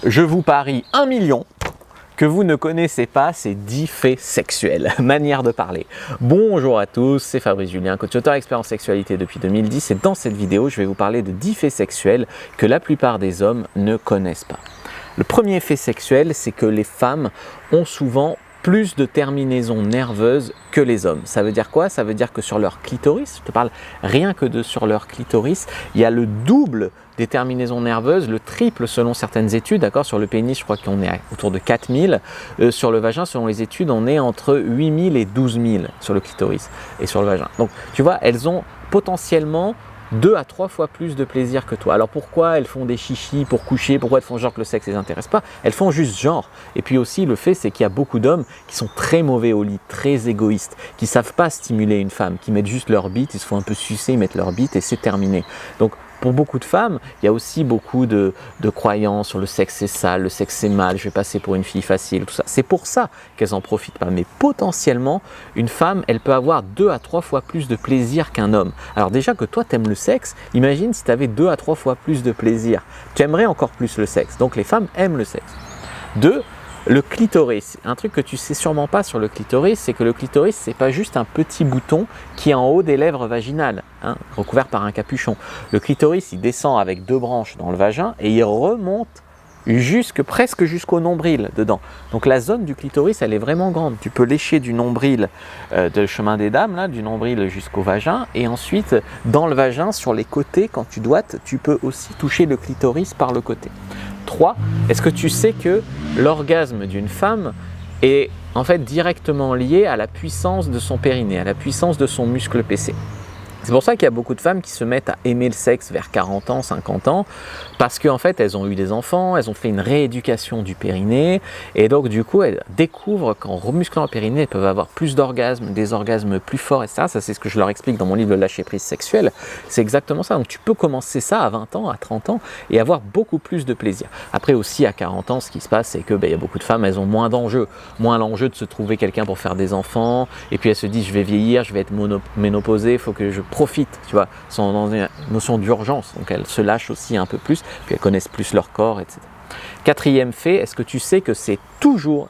Je vous parie 1 million que vous ne connaissez pas ces 10 faits sexuels, manière de parler. Bonjour à tous, c'est Fabrice Julien, coach auteur expert en sexualité depuis 2010 et dans cette vidéo, je vais vous parler de 10 faits sexuels que la plupart des hommes ne connaissent pas. Le premier fait sexuel, c'est que les femmes ont souvent plus de terminaisons nerveuses que les hommes. Ça veut dire quoi? Ça veut dire que sur leur clitoris, je te parle rien que de sur leur clitoris, il y a le double des terminaisons nerveuses, le triple selon certaines études, d'accord? Sur le pénis, je crois qu'on est autour de 4000. Sur le vagin, selon les études, on est entre 8000 et 12 000 sur le clitoris et sur le vagin. Donc, tu vois, elles ont potentiellement 2 à 3 fois plus de plaisir que toi. Alors pourquoi elles font des chichis pour coucher? Pourquoi elles font genre que le sexe ne les intéresse pas? Elles font juste genre. Et puis aussi le fait c'est qu'il y a beaucoup d'hommes qui sont très mauvais au lit, très égoïstes, qui ne savent pas stimuler une femme, qui mettent juste leur bite, ils se font un peu sucer, ils mettent leur bite et c'est terminé. Donc pour beaucoup de femmes, il y a aussi beaucoup de croyances sur le sexe c'est sale, le sexe c'est mal, je vais passer pour une fille facile, tout ça. C'est pour ça qu'elles n'en profitent pas. Mais potentiellement, une femme, elle peut avoir 2 à 3 fois plus de plaisir qu'un homme. Alors déjà que toi, tu aimes le sexe, imagine si tu avais 2 à 3 fois plus de plaisir. Tu aimerais encore plus le sexe. Donc les femmes aiment le sexe. 2. Le clitoris, un truc que tu sais sûrement pas sur le clitoris, c'est que le clitoris, c'est pas juste un petit bouton qui est en haut des lèvres vaginales, hein, recouvert par un capuchon. Le clitoris, il descend avec 2 branches dans le vagin et il remonte presque jusqu'au nombril dedans. Donc la zone du clitoris, elle est vraiment grande. Tu peux lécher du nombril de chemin des dames, là, du nombril jusqu'au vagin, et ensuite dans le vagin, sur les côtés, quand tu doites, tu peux aussi toucher le clitoris par le côté. 3. Est-ce que tu sais que l'orgasme d'une femme est en fait directement lié à la puissance de son périnée, à la puissance de son muscle PC? C'est pour ça qu'il y a beaucoup de femmes qui se mettent à aimer le sexe vers 40 ans, 50 ans, parce qu'en fait, elles ont eu des enfants, elles ont fait une rééducation du périnée, et donc du coup, elles découvrent qu'en remusclant le périnée, elles peuvent avoir plus d'orgasmes, des orgasmes plus forts, etc. Ça, c'est ce que je leur explique dans mon livre « Le lâcher-prise sexuel ». C'est exactement ça. Donc, tu peux commencer ça à 20 ans, à 30 ans, et avoir beaucoup plus de plaisir. Après aussi, à 40 ans, ce qui se passe, c'est que y a beaucoup de femmes, elles ont moins d'enjeux. Moins l'enjeu de se trouver quelqu'un pour faire des enfants, et puis elles se disent, je vais vieillir, je vais être ménopausée, il faut que je profite, tu vois, sont dans une notion d'urgence, donc elles se lâchent aussi un peu plus, puis elles connaissent plus leur corps, etc. 4e fait, est-ce que tu sais que c'est toujours,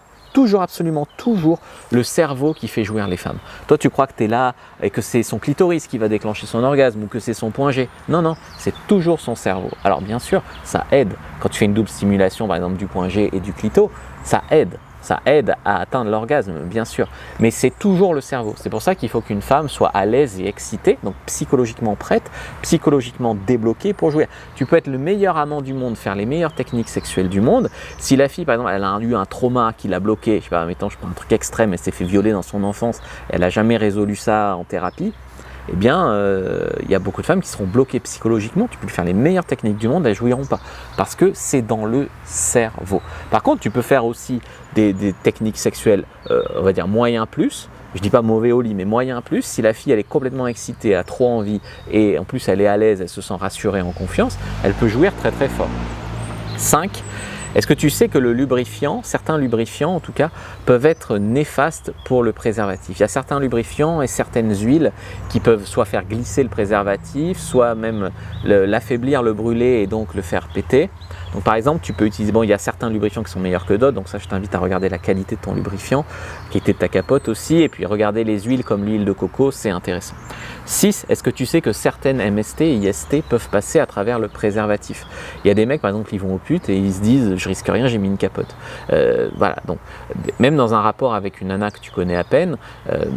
absolument toujours le cerveau qui fait jouir les femmes? Toi, tu crois que tu es là et que c'est son clitoris qui va déclencher son orgasme ou que c'est son point G. Non, non, c'est toujours son cerveau. Alors bien sûr, ça aide. Quand tu fais une double stimulation, par exemple, du point G et du clito, ça aide. Ça aide à atteindre l'orgasme, bien sûr, mais c'est toujours le cerveau. C'est pour ça qu'il faut qu'une femme soit à l'aise et excitée, donc psychologiquement prête, psychologiquement débloquée pour jouer. Tu peux être le meilleur amant du monde, faire les meilleures techniques sexuelles du monde. Si la fille, par exemple, elle a eu un trauma qui l'a bloquée, je sais pas, mettons, je prends un truc extrême, elle s'est fait violer dans son enfance, elle n'a jamais résolu ça en thérapie, eh bien, il y a beaucoup de femmes qui seront bloquées psychologiquement. Tu peux lui faire les meilleures techniques du monde, elles ne jouiront pas. Parce que c'est dans le cerveau. Par contre, tu peux faire aussi des techniques sexuelles, on va dire moyen plus. Je ne dis pas mauvais au lit, mais moyen plus. Si la fille, elle est complètement excitée, a trop envie, et en plus, elle est à l'aise, elle se sent rassurée, en confiance, elle peut jouir très très fort. 5. Est-ce que tu sais que le lubrifiant, certains lubrifiants en tout cas, peuvent être néfastes pour le préservatif? Il y a certains lubrifiants et certaines huiles qui peuvent soit faire glisser le préservatif, soit même l'affaiblir, le brûler et donc le faire péter. Donc par exemple, tu peux utiliser, bon, il y a certains lubrifiants qui sont meilleurs que d'autres, donc ça je t'invite à regarder la qualité de ton lubrifiant, qui était de ta capote aussi, et puis regarder les huiles comme l'huile de coco, c'est intéressant. 6. Est-ce que tu sais que certaines MST et IST peuvent passer à travers le préservatif? Il y a des mecs par exemple, ils vont aux putes et ils se disent, je risque rien, j'ai mis une capote. Voilà, donc même dans un rapport avec une nana que tu connais à peine,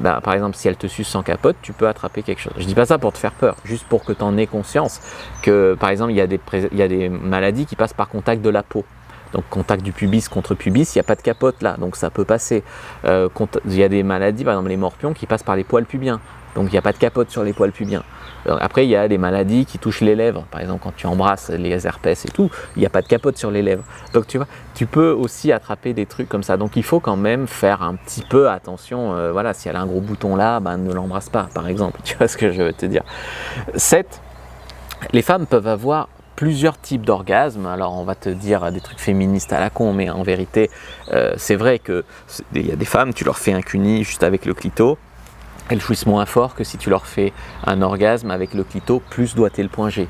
par exemple si elle te suce sans capote, tu peux attraper quelque chose. Je dis pas ça pour te faire peur, juste pour que tu en aies conscience que par exemple il y a des maladies qui passent par contact de la peau. Donc contact du pubis contre pubis, il n'y a pas de capote là, donc ça peut passer. Il y a des maladies, par exemple les morpions, qui passent par les poils pubiens. Donc il n'y a pas de capote sur les poils pubiens. Après il y a des maladies qui touchent les lèvres. Par exemple quand tu embrasses les herpès et tout, il n'y a pas de capote sur les lèvres. Donc tu vois, tu peux aussi attraper des trucs comme ça. Donc il faut quand même faire un petit peu attention. Voilà, si elle a un gros bouton là, ne l'embrasse pas par exemple. Tu vois ce que je veux te dire. 7. Les femmes peuvent avoir plusieurs types d'orgasmes. Alors on va te dire des trucs féministes à la con, mais en vérité c'est vrai qu'il y a des femmes, tu leur fais un cuni juste avec le clito, elles jouissent moins fort que si tu leur fais un orgasme avec le clito plus doigté le point G.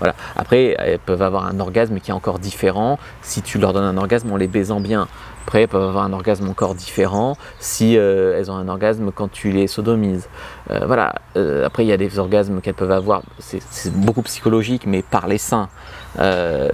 Voilà. Après, elles peuvent avoir un orgasme qui est encore différent si tu leur donnes un orgasme en les baisant bien. Après, elles peuvent avoir un orgasme encore différent si elles ont un orgasme quand tu les sodomises. Voilà. Après, il y a des orgasmes qu'elles peuvent avoir, c'est beaucoup psychologique, mais par les seins.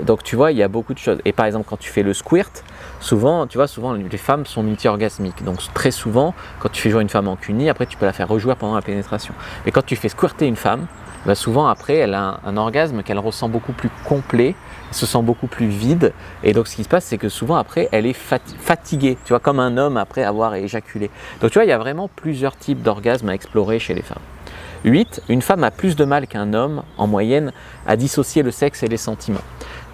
Donc tu vois, il y a beaucoup de choses. Et par exemple, quand tu fais le squirt, souvent, tu vois, souvent les femmes sont multi-orgasmiques. Donc très souvent, quand tu fais jouer une femme en cuni, après tu peux la faire rejouer pendant la pénétration. Mais quand tu fais squirter une femme, bah souvent après, elle a un orgasme qu'elle ressent beaucoup plus complet, elle se sent beaucoup plus vide. Et donc ce qui se passe, c'est que souvent après, elle est fatiguée, tu vois, comme un homme après avoir éjaculé. Donc tu vois, il y a vraiment plusieurs types d'orgasmes à explorer chez les femmes. 8. Une femme a plus de mal qu'un homme, en moyenne, à dissocier le sexe et les sentiments.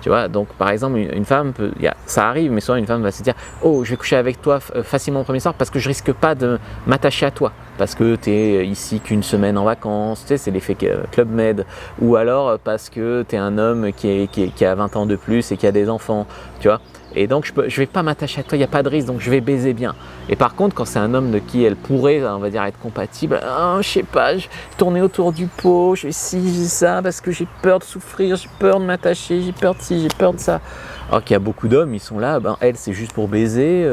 Tu vois, donc par exemple, une femme peut, ça arrive, mais souvent une femme va se dire « Oh, je vais coucher avec toi facilement au premier soir parce que je risque pas de m'attacher à toi. » Parce que tu es ici qu'une semaine en vacances, tu sais, c'est l'effet Club Med. Ou alors parce que tu es un homme qui a 20 ans de plus et qui a des enfants, tu vois. Et donc je vais pas m'attacher à toi, il n'y a pas de risque, donc je vais baiser bien. Et par contre, quand c'est un homme de qui elle pourrait, on va dire, être compatible, je sais pas, je vais tourner autour du pot, je vais ci, ça, parce que j'ai peur de souffrir, j'ai peur de m'attacher, j'ai peur de ci, j'ai peur de ça. Alors qu'il y a beaucoup d'hommes, ils sont là, elle c'est juste pour baiser,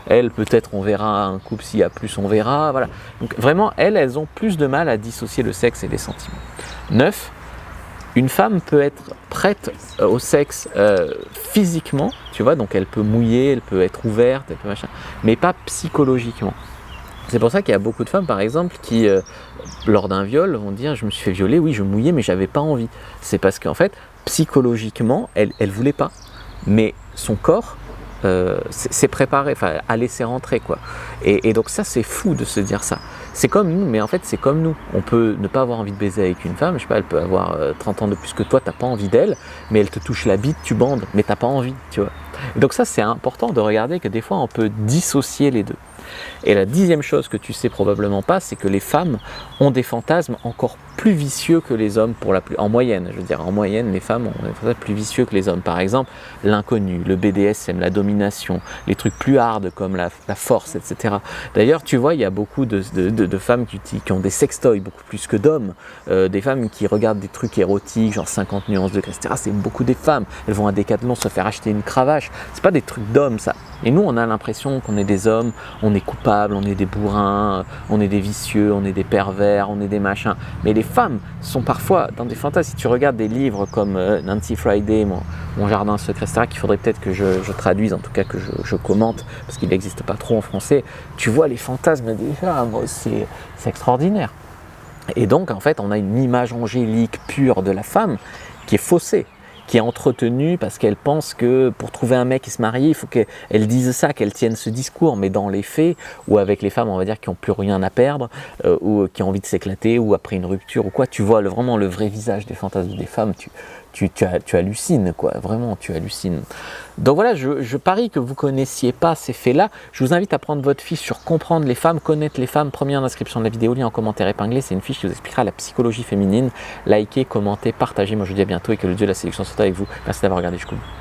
elle peut-être on verra un couple, s'il y a plus on verra, voilà. Donc vraiment, elles ont plus de mal à dissocier le sexe et les sentiments. 9. Une femme peut être prête au sexe physiquement, tu vois, donc elle peut mouiller, elle peut être ouverte, elle peut machin, mais pas psychologiquement. C'est pour ça qu'il y a beaucoup de femmes, par exemple, qui, lors d'un viol, vont dire « je me suis fait violer, oui, je mouillais, mais j'avais pas envie ». C'est parce qu'en fait, psychologiquement, elle voulait pas, mais son corps s'est préparé, enfin, a laissé rentrer, quoi. Et donc ça, c'est fou de se dire ça. C'est comme nous, mais en fait, c'est comme nous. On peut ne pas avoir envie de baiser avec une femme, je sais pas, elle peut avoir 30 ans de plus que toi, t'as pas envie d'elle, mais elle te touche la bite, tu bandes, mais t'as pas envie, tu vois. Et donc ça, c'est important de regarder que des fois, on peut dissocier les deux. Et la 10e chose que tu sais probablement pas, c'est que les femmes ont des fantasmes encore plus vicieux que les hommes, en moyenne. Je veux dire, en moyenne, les femmes ont des fantasmes plus vicieux que les hommes. Par exemple, l'inconnu, le BDSM, la domination, les trucs plus hard comme la force, etc. D'ailleurs, tu vois, il y a beaucoup de femmes qui ont des sextoys, beaucoup plus que d'hommes. Des femmes qui regardent des trucs érotiques, genre 50 nuances degrés, etc. C'est beaucoup des femmes. Elles vont à Decathlon se faire acheter une cravache. C'est pas des trucs d'hommes, ça. Et nous, on a l'impression qu'on est des hommes, on est coupables, on est des bourrins, on est des vicieux, on est des pervers, on est des machins. Mais les femmes sont parfois dans des fantasmes. Si tu regardes des livres comme Nancy Friday, Mon jardin secret, etc., qu'il faudrait peut-être que je traduise, en tout cas que je commente, parce qu'il n'existe pas trop en français, tu vois les fantasmes des femmes, c'est extraordinaire. Et donc, en fait, on a une image angélique pure de la femme qui est faussée, qui est entretenue parce qu'elle pense que pour trouver un mec et se marier, il faut qu'elle dise ça, qu'elle tienne ce discours, mais dans les faits, ou avec les femmes, on va dire, qui n'ont plus rien à perdre, ou qui ont envie de s'éclater, ou après une rupture, ou quoi, tu vois vraiment le vrai visage des fantasmes des femmes, tu hallucines, quoi, vraiment, tu hallucines. Donc voilà, je parie que vous ne connaissiez pas ces faits-là. Je vous invite à prendre votre fiche sur comprendre les femmes, connaître les femmes. Premier en description de la vidéo, lien en commentaire épinglé. C'est une fiche qui vous expliquera la psychologie féminine. Likez, commentez, partagez. Moi, je vous dis à bientôt et que le dieu de la séduction soit avec vous. Merci d'avoir regardé jusqu'au bout.